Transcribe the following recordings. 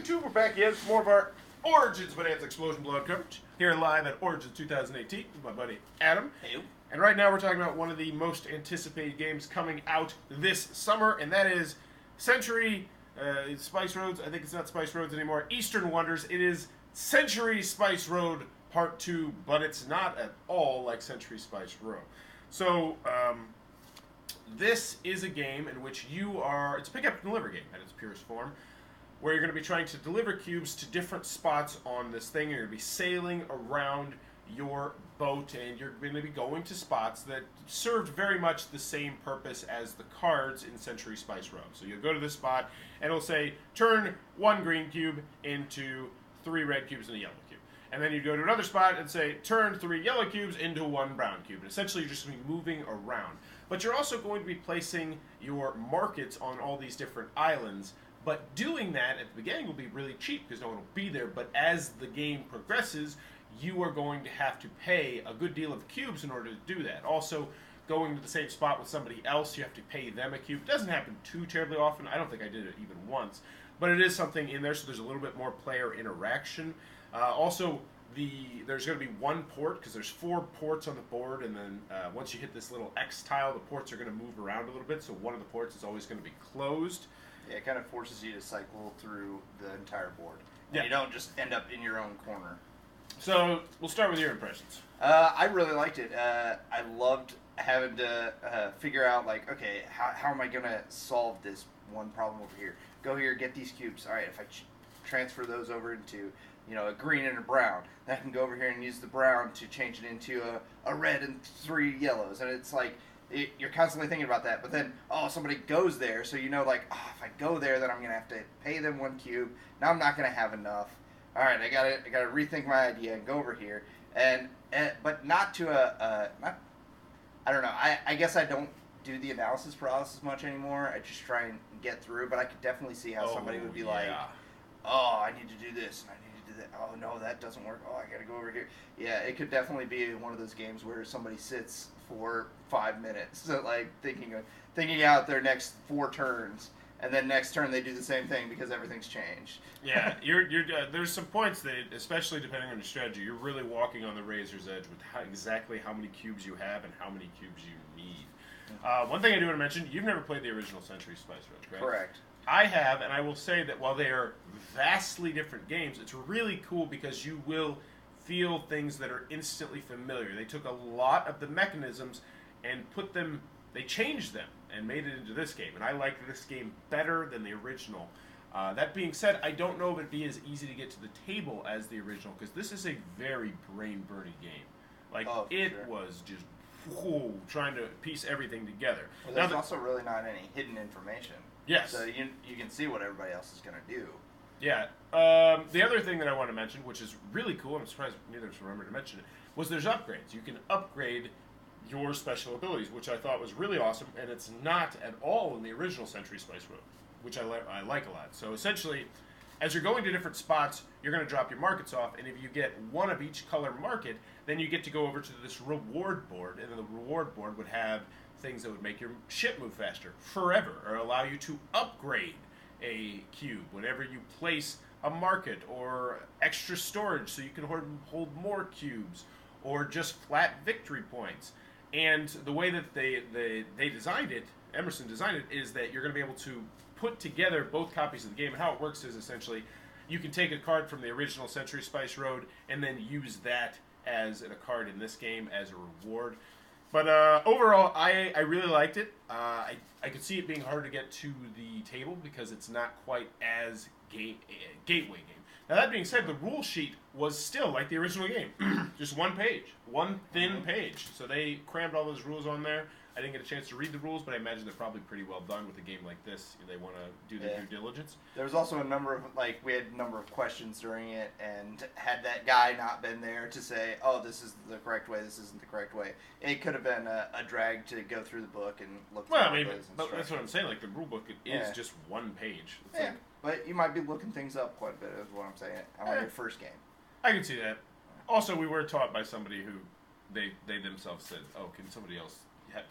YouTube. We're back again for more of our Origins Bonanza Explosion Blood coverage here live at Origins 2018 with my buddy Adam. Hey. And right now we're talking about one of the most anticipated games coming out this summer, and that is Century Spice Roads. I think it's not Spice Roads anymore. Eastern Wonders. It is Century Spice Road Part 2, but it's not at all like Century Spice Road. So, this is a game in which it's a pick up and deliver game at its purest form, where you're going to be trying to deliver cubes to different spots on this thing. You're going to be sailing around your boat, and you're going to be going to spots that served very much the same purpose as the cards in Century Spice Road. So you'll go to this spot, and it'll say, turn 1 green cube into 3 red cubes and a yellow cube. And then you go to another spot and say, turn 3 yellow cubes into 1 brown cube. And essentially, you're just going to be moving around. But you're also going to be placing your markets on all these different islands. But doing that at the beginning will be really cheap because no one will be there. But as the game progresses, you are going to have to pay a good deal of cubes in order to do that. Also, going to the same spot with somebody else, you have to pay them a cube. It doesn't happen too terribly often. I don't think I did it even once. But it is something in there, so there's a little bit more player interaction. Also, there's going to be 1 port, because there's 4 ports on the board, and then once you hit this little X tile, the ports are going to move around a little bit, so one of the ports is always going to be closed. Yeah, it kind of forces you to cycle through the entire board. Yeah. You don't just end up in your own corner. So, we'll start with your impressions. I really liked it. I loved having to figure out, like, okay, how am I going to solve this one problem over here? Go here, get these cubes. All right, if I transfer those over into, a green and a brown, then I can go over here and use the brown to change it into a red and 3 yellows. And it's like, you're constantly thinking about that. But then, somebody goes there, so if I go there, then I'm going to have to pay them 1 cube. Now I'm not going to have enough. All right, I got to rethink my idea and go over here. But not to I don't know. I guess I don't do the analysis paralysis much anymore. I just try and get through. But I could definitely see how somebody would be like, I need to do this and I need to do that. Oh no, that doesn't work. Oh, I got to go over here. Yeah, it could definitely be one of those games where somebody sits for 5 minutes, so like thinking out their next 4 turns. And then next turn they do the same thing because everything's changed. Yeah, there's some points that, especially depending on your strategy, you're really walking on the razor's edge with exactly how many cubes you have and how many cubes you need. One thing I do want to mention, you've never played the original Century Spice Road, correct? Correct. I have, and I will say that while they are vastly different games, it's really cool because you will feel things that are instantly familiar. They took a lot of the mechanisms and they changed them and made it into this game. And I like this game better than the original. That being said, I don't know if it'd be as easy to get to the table as the original, because this is a very brain-burning game. Was just trying to piece everything together. Well, there's also really not any hidden information. Yes. So you can see what everybody else is going to do. Yeah. The other thing that I want to mention, which is really cool, I'm surprised neither of us remembered to mention it, was there's upgrades. You can upgrade your special abilities, which I thought was really awesome, and it's not at all in the original Century Spice Road, which I like a lot. So essentially, as you're going to different spots, you're going to drop your markets off, and if you get 1 of each color market, then you get to go over to this reward board, and then the reward board would have things that would make your ship move faster forever, or allow you to upgrade a cube whenever you place a market, or extra storage so you can hold more cubes, or just flat victory points. And the way that they designed it, Emerson designed it, is that you're going to be able to put together both copies of the game. And how it works is essentially you can take a card from the original Century Spice Road and then use that as a card in this game as a reward. But overall, I really liked it. I could see it being hard to get to the table because it's not quite as gateway game. Now, that being said, the rule sheet was still like the original game. Just 1 page. 1 thin page. So they crammed all those rules on there. I didn't get a chance to read the rules, but I imagine they're probably pretty well done with a game like this. They want to do their due diligence. There was also a number of, we had a number of questions during it, and had that guy not been there to say, this is the correct way, this isn't the correct way, it could have been a drag to go through the book and look through but that's what I'm saying. Like, the rule book is just 1 page. It's but you might be looking things up quite a bit, is what I'm saying, on your first game. I can see that. Also, we were taught by somebody who they themselves said, can somebody else,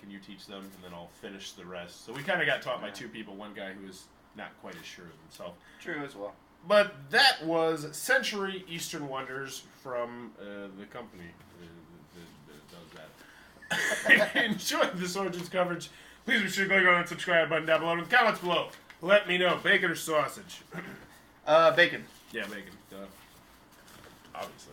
can you teach them? And then I'll finish the rest. So we kind of got taught by 2 people. One guy who was not quite as sure of himself. True as well. But that was Century Eastern Wonders from the company that does that. If you enjoyed this Origins coverage, please be sure to click on that subscribe button down below in the comments below. Let me know, bacon or sausage? Bacon. Yeah, bacon. Obviously.